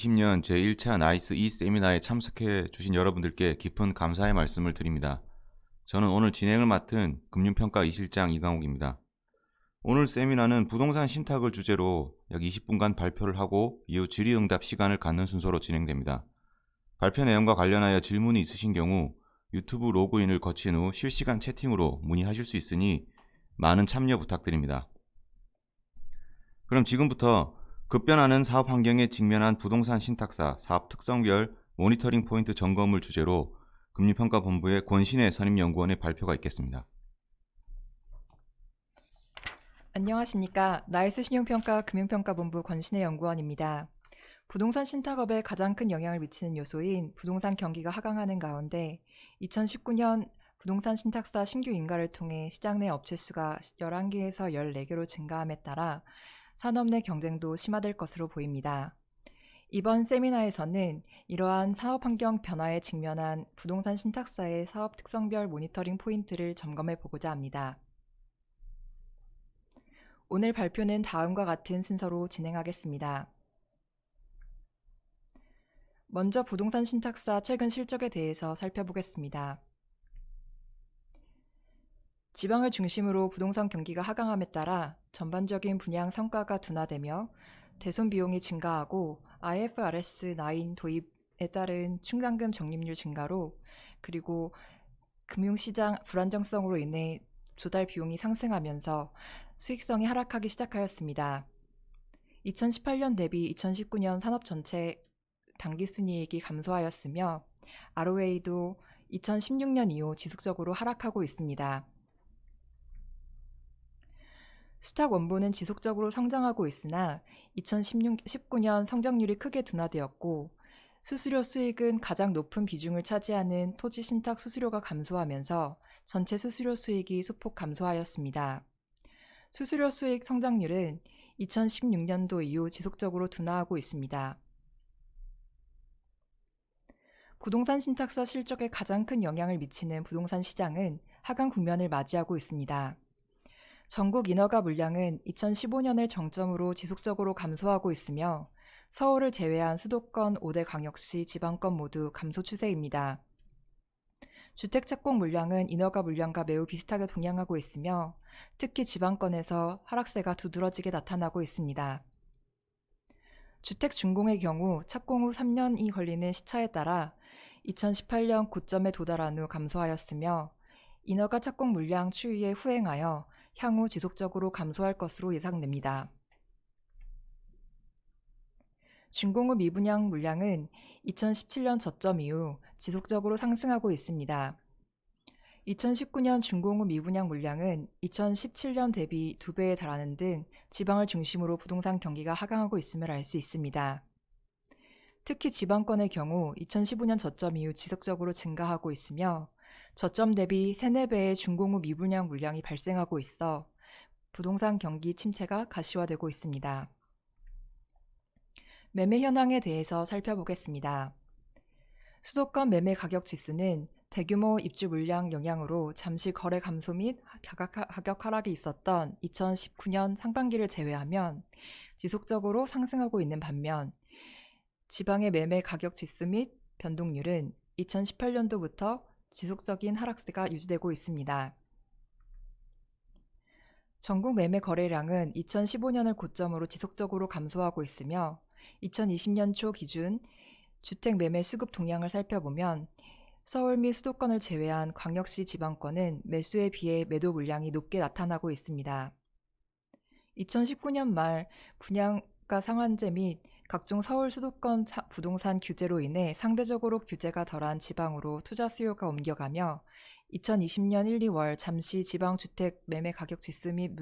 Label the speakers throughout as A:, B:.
A: 2020년 제1차 나이스 이 세미나에 참석해 주신 여러분들께 깊은 감사의 말씀을 드립니다. 저는 오늘 진행을 맡은 금융평가 이실장 이강욱입니다. 오늘 세미나는 부동산 신탁을 주제로 약 20분간 발표를 하고 이후 질의응답 시간을 갖는 순서로 진행됩니다. 발표 내용과 관련하여 질문이 있으신 경우 유튜브 로그인을 거친 후 실시간 채팅으로 문의하실 수 있으니 많은 참여 부탁드립니다. 그럼 지금부터 급변하는 사업 환경에 직면한 부동산 신탁사 사업 특성별 모니터링 포인트 점검을 주제로 금리평가본부의 권신혜 선임연구원의 발표가 있겠습니다.
B: 안녕하십니까. 나이스 신용평가 금융평가본부 권신혜 연구원입니다. 부동산 신탁업에 가장 큰 영향을 미치는 요소인 부동산 경기가 하강하는 가운데 2019년 부동산 신탁사 신규 인가를 통해 시장 내 업체 수가 11개에서 14개로 증가함에 따라 산업 내 경쟁도 심화될 것으로 보입니다. 이번 세미나에서는 이러한 사업 환경 변화에 직면한 부동산 신탁사의 사업 특성별 모니터링 포인트를 점검해 보고자 합니다. 오늘 발표는 다음과 같은 순서로 진행하겠습니다. 먼저 부동산 신탁사 최근 실적에 대해서 살펴보겠습니다. 지방을 중심으로 부동산 경기가 하강함에 따라 전반적인 분양 성과가 둔화되며 대손 비용이 증가하고 IFRS 9 도입에 따른 충당금 적립률 증가로 그리고 금융시장 불안정성으로 인해 조달 비용이 상승하면서 수익성이 하락하기 시작하였습니다. 2018년 대비 2019년 산업 전체 당기순이익이 감소하였으며 ROA도 2016년 이후 지속적으로 하락하고 있습니다. 수탁 원본은 지속적으로 성장하고 있으나 2019년 성장률이 크게 둔화되었고 수수료 수익은 가장 높은 비중을 차지하는 토지 신탁 수수료가 감소하면서 전체 수수료 수익이 소폭 감소하였습니다. 수수료 수익 성장률은 2016년도 이후 지속적으로 둔화하고 있습니다. 부동산 신탁사 실적에 가장 큰 영향을 미치는 부동산 시장은 하강 국면을 맞이하고 있습니다. 전국 인허가 물량은 2015년을 정점으로 지속적으로 감소하고 있으며 서울을 제외한 수도권 5대 광역시 지방권 모두 감소 추세입니다. 주택 착공 물량은 인허가 물량과 매우 비슷하게 동향하고 있으며 특히 지방권에서 하락세가 두드러지게 나타나고 있습니다. 주택 준공의 경우 착공 후 3년이 걸리는 시차에 따라 2018년 고점에 도달한 후 감소하였으며 인허가 착공 물량 추이에 후행하여 향후 지속적으로 감소할 것으로 예상됩니다. 준공 후 미분양 물량은 2017년 저점 이후 지속적으로 상승하고 있습니다. 2019년 준공 후 미분양 물량은 2017년 대비 2배에 달하는 등 지방을 중심으로 부동산 경기가 하강하고 있음을 알 수 있습니다. 특히 지방권의 경우 2015년 저점 이후 지속적으로 증가하고 있으며 저점 대비 3, 4배의 준공 후 미분양 물량이 발생하고 있어 부동산 경기 침체가 가시화되고 있습니다. 매매 현황에 대해서 살펴보겠습니다. 수도권 매매 가격 지수는 대규모 입주 물량 영향으로 잠시 거래 감소 및 가격 하락이 있었던 2019년 상반기를 제외하면 지속적으로 상승하고 있는 반면 지방의 매매 가격 지수 및 변동률은 2018년도부터 지속적인 하락세가 유지되고 있습니다. 전국 매매 거래량은 2015년을 고점으로 지속적으로 감소하고 있으며 2020년 초 기준 주택 매매 수급 동향을 살펴보면 서울 및 수도권을 제외한 광역시 지방권은 매수에 비해 매도 물량이 높게 나타나고 있습니다. 2019년 말 분양가 상한제 및 각종 서울 수도권 부동산 규제로 인해 상대적으로 규제가 덜한 지방으로 투자 수요가 옮겨가며 2020년 1, 2월 잠시 지방 주택 매매 가격 지수 및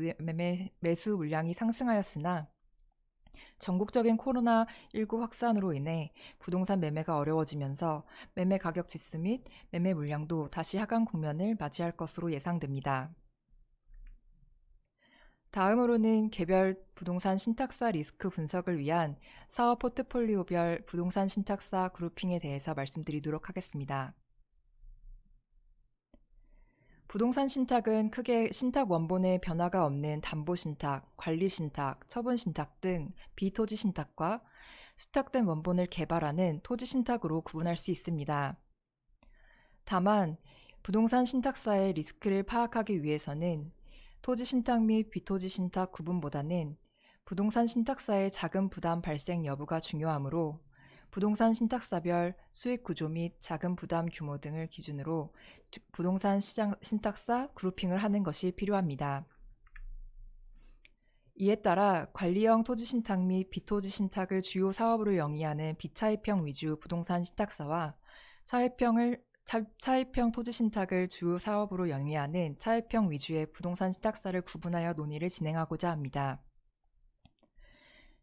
B: 매수 물량이 상승하였으나 전국적인 코로나19 확산으로 인해 부동산 매매가 어려워지면서 매매 가격 지수 및 매매 물량도 다시 하강 국면을 맞이할 것으로 예상됩니다. 다음으로는 개별 부동산 신탁사 리스크 분석을 위한 사업 포트폴리오별 부동산 신탁사 그룹핑에 대해서 말씀드리도록 하겠습니다. 부동산 신탁은 크게 신탁 원본의 변화가 없는 담보 신탁, 관리 신탁, 처분 신탁 등 비토지 신탁과 수탁된 원본을 개발하는 토지 신탁으로 구분할 수 있습니다. 다만 부동산 신탁사의 리스크를 파악하기 위해서는 토지 신탁 및 비토지 신탁 구분보다는 부동산 신탁사의 자금 부담 발생 여부가 중요하므로 부동산 신탁사별 수익 구조 및 자금 부담 규모 등을 기준으로 부동산 신탁사 그룹핑을 하는 것이 필요합니다. 이에 따라 관리형 토지 신탁 및 비토지 신탁을 주요 사업으로 영위하는 비차입형 위주 부동산 신탁사와 차입형 토지 신탁을 주요 사업으로 영위하는 차입형 위주의 부동산 신탁사를 구분하여 논의를 진행하고자 합니다.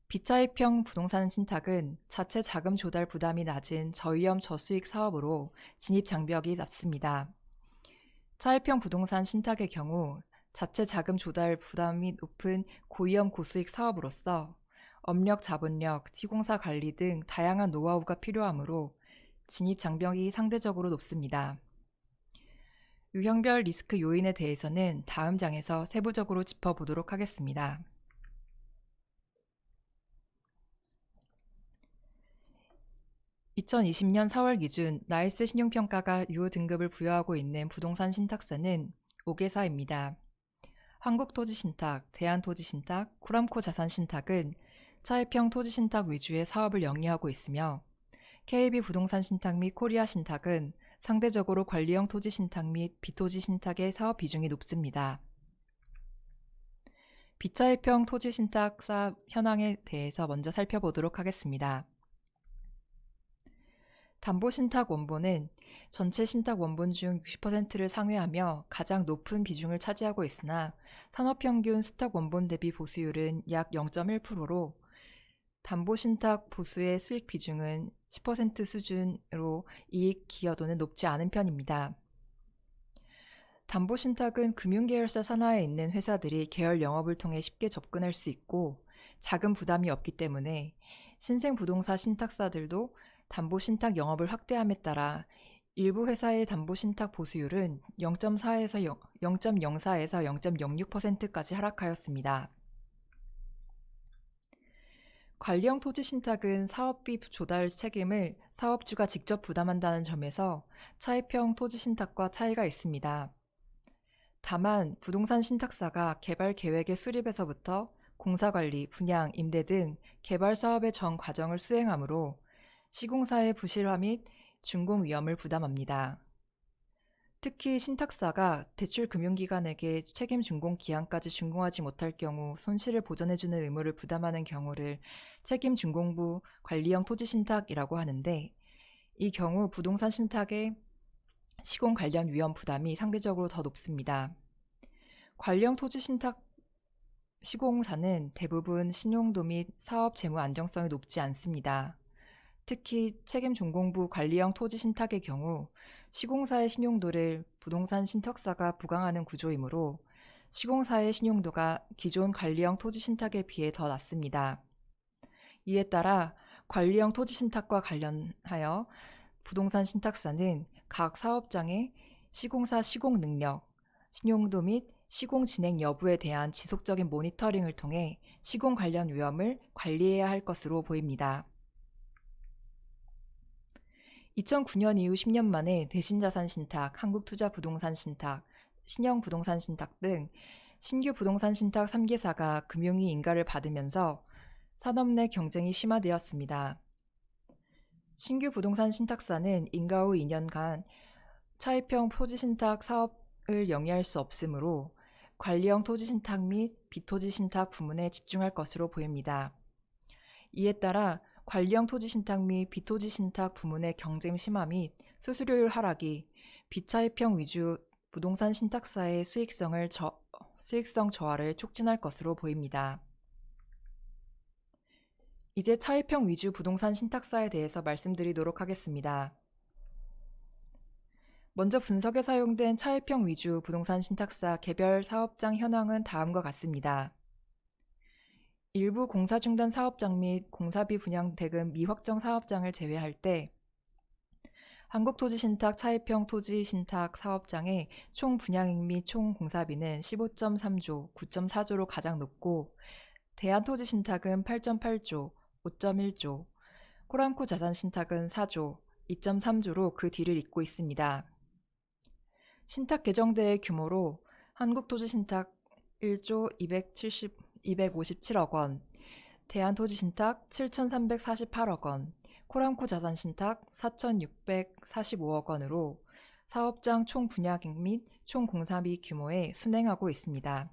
B: 비차입형 부동산 신탁은 자체 자금 조달 부담이 낮은 저위험 저수익 사업으로 진입 장벽이 낮습니다. 차입형 부동산 신탁의 경우 자체 자금 조달 부담이 높은 고위험 고수익 사업으로서 업력, 자본력, 시공사 관리 등 다양한 노하우가 필요하므로 진입 장벽이 상대적으로 높습니다. 유형별 리스크 요인에 대해서는 다음 장에서 세부적으로 짚어보도록 하겠습니다. 2020년 4월 기준 나이스 신용평가가 유효 등급을 부여하고 있는 부동산 신탁사는 5개사입니다. 한국토지신탁, 대한토지신탁, 코람코 자산신탁은 차입형 토지신탁 위주의 사업을 영위하고 있으며 KB 부동산 신탁 및 코리아 신탁은 상대적으로 관리형 토지 신탁 및 비토지 신탁의 사업 비중이 높습니다. 비차입형 토지 신탁사 현황에 대해서 먼저 살펴보도록 하겠습니다. 담보신탁 원본은 전체 신탁 원본 중 60%를 상회하며 가장 높은 비중을 차지하고 있으나 산업평균 수탁 원본 대비 보수율은 약 0.1%로 담보신탁 보수의 수익 비중은 10% 수준으로 이익 기여도는 높지 않은 편입니다. 담보신탁은 금융계열사 산하에 있는 회사들이 계열 영업을 통해 쉽게 접근할 수 있고 자금 부담이 없기 때문에 신생부동산 신탁사들도 담보신탁 영업을 확대함에 따라 일부 회사의 담보신탁 보수율은 0.04에서 0.06%까지 하락하였습니다. 관리형 토지신탁은 사업비 조달 책임을 사업주가 직접 부담한다는 점에서 차입형 토지신탁과 차이가 있습니다. 다만 부동산 신탁사가 개발 계획의 수립에서부터 공사관리, 분양, 임대 등 개발 사업의 전 과정을 수행하므로 시공사의 부실화 및 준공 위험을 부담합니다. 특히 신탁사가 대출금융기관에게 책임 준공 기한까지 준공하지 못할 경우 손실을 보전해주는 의무를 부담하는 경우를 책임 준공부 관리형 토지신탁이라고 하는데 이 경우 부동산 신탁의 시공 관련 위험 부담이 상대적으로 더 높습니다. 관리형 토지신탁 시공사는 대부분 신용도 및 사업 재무 안정성이 높지 않습니다. 특히 책임 준공부 관리형 토지 신탁의 경우 시공사의 신용도를 부동산 신탁사가 부강하는 구조이므로 시공사의 신용도가 기존 관리형 토지 신탁에 비해 더 낮습니다. 이에 따라 관리형 토지 신탁과 관련하여 부동산 신탁사는 각 사업장의 시공사 시공 능력, 신용도 및 시공 진행 여부에 대한 지속적인 모니터링을 통해 시공 관련 위험을 관리해야 할 것으로 보입니다. 2009년 이후 10년 만에 대신자산신탁, 한국투자부동산신탁, 신영부동산신탁 등 신규 부동산 신탁 3개사가 금융위 인가를 받으면서 산업 내 경쟁이 심화되었습니다. 신규 부동산 신탁사는 인가 후 2년간 차입형 토지신탁 사업을 영위할 수 없으므로 관리형 토지신탁 및 비토지신탁 부문에 집중할 것으로 보입니다. 이에 따라 관리형 토지신탁 및 비토지신탁 부문의 경쟁 심화 및 수수료율 하락이 비차입형 위주 부동산 신탁사의 수익성 저하를 촉진할 것으로 보입니다. 이제 차입형 위주 부동산 신탁사에 대해서 말씀드리도록 하겠습니다. 먼저 분석에 사용된 차입형 위주 부동산 신탁사 개별 사업장 현황은 다음과 같습니다. 일부 공사 중단 사업장 및 공사비 분양 대금 미확정 사업장을 제외할 때 한국토지신탁 차입형 토지신탁 사업장의 총 분양액 및 총 공사비는 15.3조, 9.4조로 가장 높고 대한토지신탁은 8.8조, 5.1조, 코람코 자산 신탁은 4조, 2.3조로 그 뒤를 잇고 있습니다. 신탁 개정대의 규모로 한국토지신탁 1조 257억 원, 대한토지신탁 7,348억 원, 코람코 자산신탁 4,645억 원으로 사업장 총 분야액 및 총 공사비 규모에 순행하고 있습니다.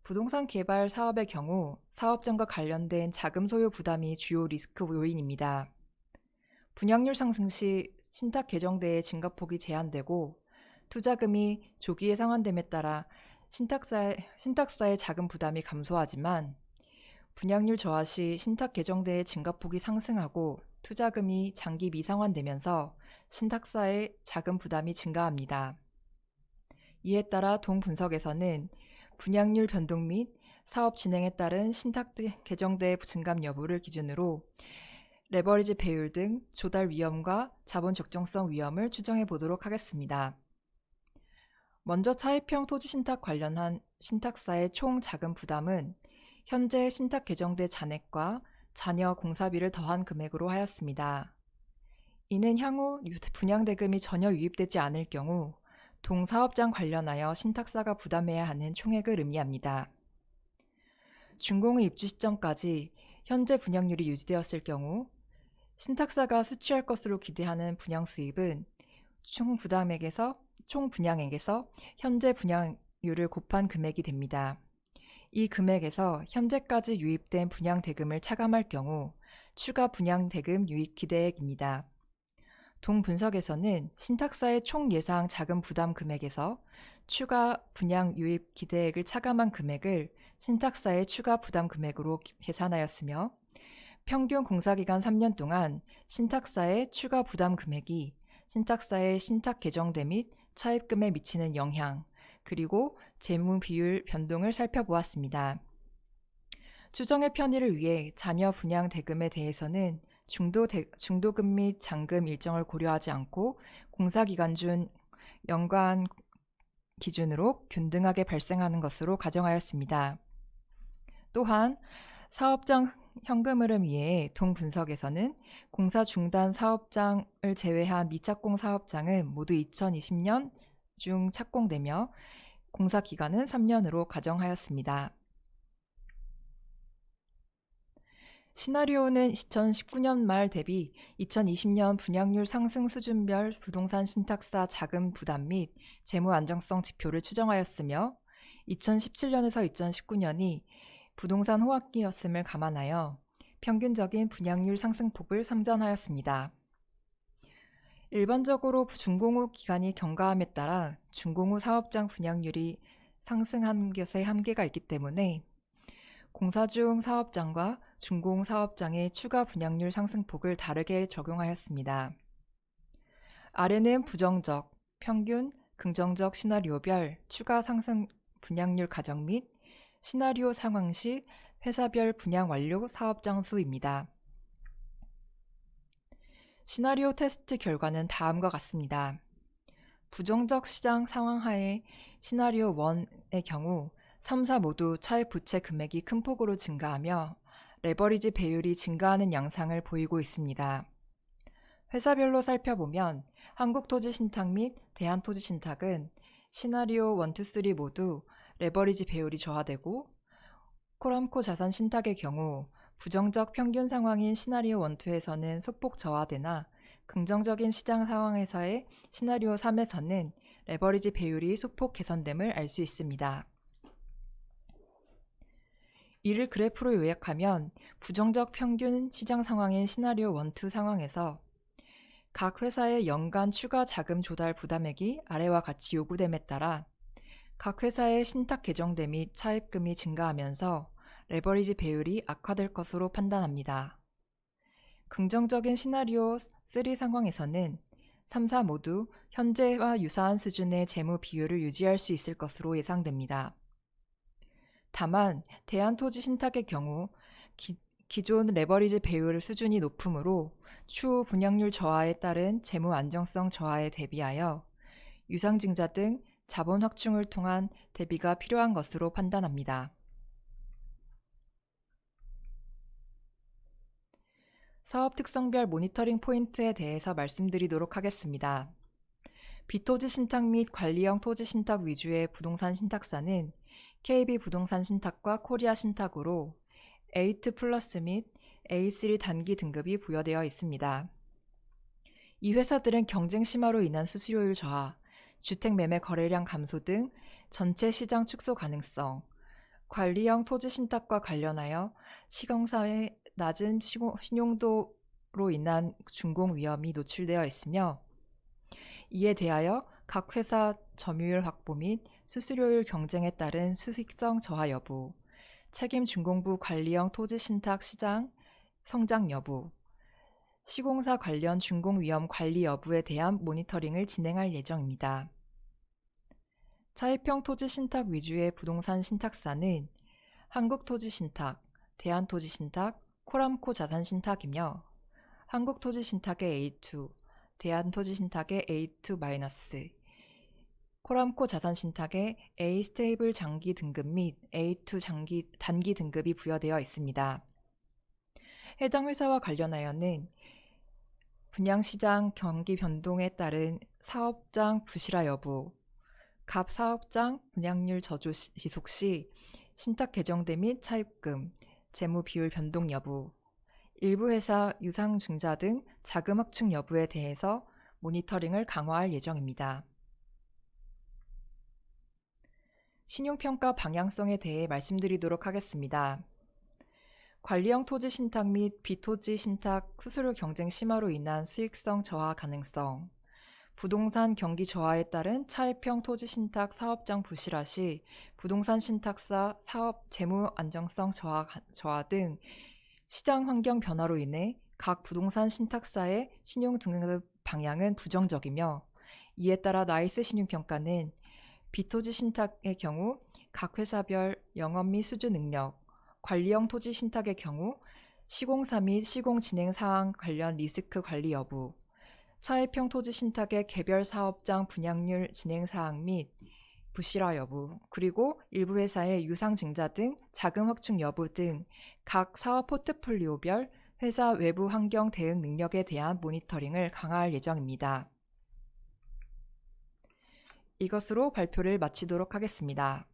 B: 부동산 개발 사업의 경우 사업장과 관련된 자금 소요 부담이 주요 리스크 요인입니다. 분양률 상승 시 신탁 개정대의 증가폭이 제한되고 투자금이 조기에 상환됨에 따라 신탁사의 자금 부담이 감소하지만 분양률 저하 시 신탁 개정대의 증가폭이 상승하고 투자금이 장기 미상환되면서 신탁사의 자금 부담이 증가합니다. 이에 따라 동 분석에서는 분양률 변동 및 사업 진행에 따른 신탁 개정대 증감 여부를 기준으로 레버리지 배율 등 조달 위험과 자본 적정성 위험을 추정해 보도록 하겠습니다. 먼저 차입형 토지 신탁 관련한 신탁사의 총 자금 부담은 현재 신탁 개정대 잔액과 잔여 공사비를 더한 금액으로 하였습니다. 이는 향후 분양대금이 전혀 유입되지 않을 경우 동사업장 관련하여 신탁사가 부담해야 하는 총액을 의미합니다. 준공의 입주 시점까지 현재 분양률이 유지되었을 경우 신탁사가 수취할 것으로 기대하는 분양 수입은 총 분양액에서 현재 분양률을 곱한 금액이 됩니다. 이 금액에서 현재까지 유입된 분양 대금을 차감할 경우 추가 분양 대금 유입 기대액입니다. 동 분석에서는 신탁사의 총 예상 자금 부담 금액에서 추가 분양 유입 기대액을 차감한 금액을 신탁사의 추가 부담 금액으로 계산하였으며 평균 공사기간 3년 동안 신탁사의 추가 부담 금액이 신탁사의 신탁 개정대 및 차입금에 미치는 영향, 그리고 재무 비율 변동을 살펴보았습니다. 추정의 편의를 위해 잔여 분양 대금에 대해서는 중도금 및 잔금 일정을 고려하지 않고 공사기간 중 연간 기준으로 균등하게 발생하는 것으로 가정하였습니다. 또한 사업장 현금 흐름 이외에 동 분석에서는 공사 중단 사업장을 제외한 미착공 사업장은 모두 2020년 중 착공되며 공사 기간은 3년으로 가정하였습니다. 시나리오는 2019년 말 대비 2020년 분양률 상승 수준별 부동산 신탁사 자금 부담 및 재무 안정성 지표를 추정하였으며 2017년에서 2019년이 부동산 호황기였음을 감안하여 평균적인 분양률 상승폭을 상전하였습니다. 일반적으로 준공 후 기간이 경과함에 따라 준공 후 사업장 분양률이 상승한 것에 한계가 있기 때문에 공사 중 사업장과 준공 사업장의 추가 분양률 상승폭을 다르게 적용하였습니다. 아래는 부정적, 평균, 긍정적 시나리오별 추가 상승 분양률 가정 및 시나리오 상황 시 회사별 분양 완료 사업장 수입니다. 시나리오 테스트 결과는 다음과 같습니다. 부정적 시장 상황 하에 시나리오 1의 경우 3, 4 모두 차입 부채 금액이 큰 폭으로 증가하며 레버리지 배율이 증가하는 양상을 보이고 있습니다. 회사별로 살펴보면 한국토지신탁 및 대한토지신탁은 시나리오 1, 2, 3 모두 레버리지 배율이 저하되고 코람코 자산신탁의 경우 부정적 평균 상황인 시나리오 1, 2에서는 소폭 저하되나 긍정적인 시장 상황에서의 시나리오 3에서는 레버리지 배율이 소폭 개선됨을 알 수 있습니다. 이를 그래프로 요약하면 부정적 평균 시장 상황인 시나리오 1, 2 상황에서 각 회사의 연간 추가 자금 조달 부담액이 아래와 같이 요구됨에 따라 각 회사의 신탁 개정대 및 차입금이 증가하면서 레버리지 배율이 악화될 것으로 판단합니다. 긍정적인 시나리오 3 상황에서는 3, 4 모두 현재와 유사한 수준의 재무 비율을 유지할 수 있을 것으로 예상됩니다. 다만 대한토지 신탁의 경우 기존 레버리지 배율 수준이 높으므로 추후 분양률 저하에 따른 재무 안정성 저하에 대비하여 유상증자 등 자본 확충을 통한 대비가 필요한 것으로 판단합니다. 사업 특성별 모니터링 포인트에 대해서 말씀드리도록 하겠습니다. 비토지 신탁 및 관리형 토지 신탁 위주의 부동산 신탁사는 KB 부동산 신탁과 코리아 신탁으로 A2 플러스 및 A3 단기 등급이 부여되어 있습니다. 이 회사들은 경쟁 심화로 인한 수수료율 저하, 주택 매매 거래량 감소 등 전체 시장 축소 가능성, 관리형 토지 신탁과 관련하여 시공사의 낮은 신용도로 인한 준공 위험이 노출되어 있으며, 이에 대하여 각 회사 점유율 확보 및 수수료율 경쟁에 따른 수익성 저하 여부, 책임 준공부 관리형 토지 신탁 시장 성장 여부, 시공사 관련 준공 위험 관리 여부에 대한 모니터링을 진행할 예정입니다. 차입형 토지 신탁 위주의 부동산 신탁사는 한국토지신탁, 대한토지신탁, 코람코 자산신탁이며 한국토지신탁의 A2, 대한토지신탁의 A2-, 코람코 자산신탁의 A 스테이블 장기 등급 및 A2 단기 등급이 부여되어 있습니다. 해당 회사와 관련하여는 분양시장 경기 변동에 따른 사업장 부실화 여부, 갑 사업장 분양률 저조 지속 시 신탁 개정대 및 차입금, 재무 비율 변동 여부, 일부 회사 유상증자 등 자금 확충 여부에 대해서 모니터링을 강화할 예정입니다. 신용평가 방향성에 대해 말씀드리도록 하겠습니다. 관리형 토지 신탁 및 비토지 신탁 수수료 경쟁 심화로 인한 수익성 저하 가능성, 부동산 경기 저하에 따른 차입형 토지 신탁 사업장 부실화 시 부동산 신탁사 사업 재무 안정성 저하 등 시장 환경 변화로 인해 각 부동산 신탁사의 신용 등급 방향은 부정적이며, 이에 따라 나이스 신용평가는 비토지 신탁의 경우 각 회사별 영업 및 수주 능력, 관리형 토지 신탁의 경우 시공사 및 시공 진행 사항 관련 리스크 관리 여부, 차입형 토지 신탁의 개별 사업장 분양률 진행 사항 및 부실화 여부, 그리고 일부 회사의 유상증자 등 자금 확충 여부 등 각 사업 포트폴리오별 회사 외부 환경 대응 능력에 대한 모니터링을 강화할 예정입니다. 이것으로 발표를 마치도록 하겠습니다.